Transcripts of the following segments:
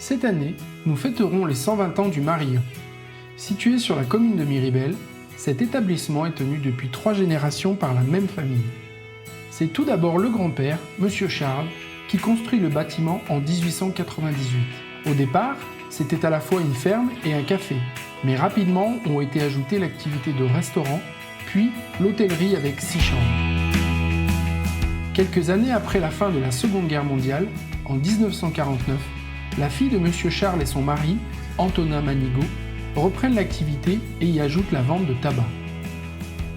Cette année, nous fêterons les 120 ans du Marillon. Situé sur la commune de Miribel, cet établissement est tenu depuis 3 générations par la même famille. C'est tout d'abord le grand-père, Monsieur Charles, qui construit le bâtiment en 1898. Au départ, c'était à la fois une ferme et un café, mais rapidement ont été ajoutées l'activité de restaurant, puis l'hôtellerie avec 6 chambres. Quelques années après la fin de la Seconde Guerre mondiale, en 1949, la fille de Monsieur Charles et son mari, Antonin Manigaud, reprennent l'activité et y ajoutent la vente de tabac.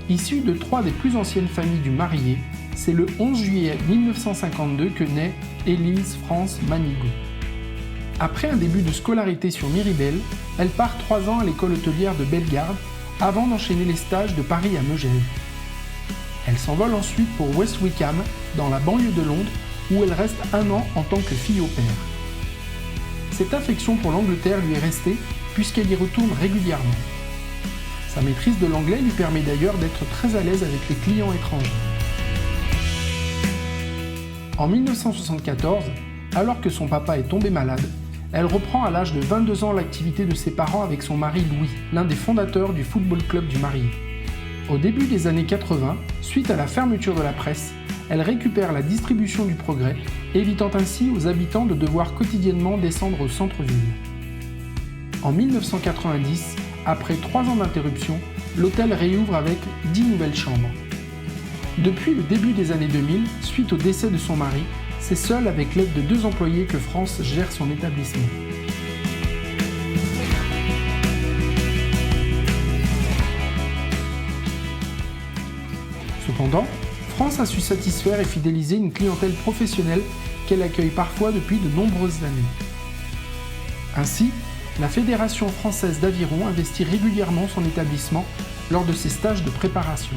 Issue de 3 des plus anciennes familles du Marillé, c'est le 11 juillet 1952 que naît Élise France Manigaud. Après un début de scolarité sur Miribel, elle part 3 ans à l'école hôtelière de Bellegarde avant d'enchaîner les stages de Paris à Megève. Elle s'envole ensuite pour West Wickham, dans la banlieue de Londres, où elle reste 1 an en tant que fille au pair. Cette affection pour l'Angleterre lui est restée puisqu'elle y retourne régulièrement. Sa maîtrise de l'anglais lui permet d'ailleurs d'être très à l'aise avec les clients étrangers. En 1974, alors que son papa est tombé malade, elle reprend à l'âge de 22 ans l'activité de ses parents avec son mari Louis, l'un des fondateurs du Football Club du Marillé. Au début des années 80, suite à la fermeture de la presse, elle récupère la distribution du Progrès, évitant ainsi aux habitants de devoir quotidiennement descendre au centre-ville. En 1990, après 3 ans d'interruption, l'hôtel réouvre avec 10 nouvelles chambres. Depuis le début des années 2000, suite au décès de son mari, c'est seule avec l'aide de 2 employés que France gère son établissement. Cependant, France a su satisfaire et fidéliser une clientèle professionnelle qu'elle accueille parfois depuis de nombreuses années. Ainsi, la Fédération française d'aviron investit régulièrement son établissement lors de ses stages de préparation.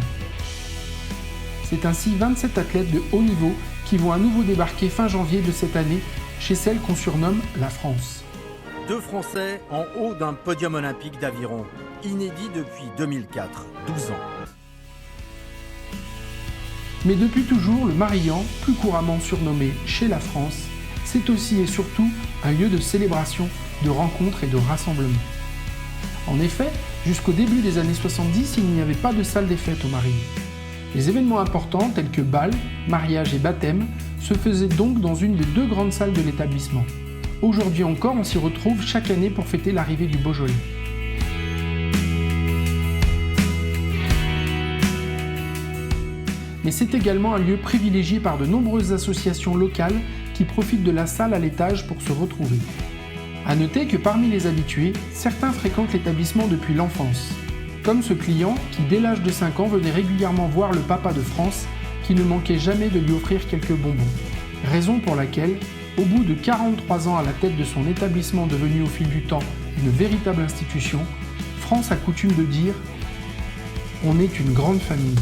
C'est ainsi 27 athlètes de haut niveau qui vont à nouveau débarquer fin janvier de cette année chez celle qu'on surnomme la France. 2 Français en haut d'un podium olympique d'aviron, inédit depuis 2004, 12 ans. Mais depuis toujours, le Marillon, plus couramment surnommé chez la France, c'est aussi et surtout un lieu de célébration, de rencontres et de rassemblement. En effet, jusqu'au début des années 70, il n'y avait pas de salle des fêtes au Marillé. Les événements importants tels que bal, mariage et baptême se faisaient donc dans une des 2 grandes salles de l'établissement. Aujourd'hui encore, on s'y retrouve chaque année pour fêter l'arrivée du Beaujolais. Mais c'est également un lieu privilégié par de nombreuses associations locales qui profitent de la salle à l'étage pour se retrouver. A noter que parmi les habitués, certains fréquentent l'établissement depuis l'enfance. Comme ce client qui, dès l'âge de 5 ans, venait régulièrement voir le papa de France, qui ne manquait jamais de lui offrir quelques bonbons. Raison pour laquelle, au bout de 43 ans à la tête de son établissement devenu au fil du temps une véritable institution, France a coutume de dire « On est une grande famille ».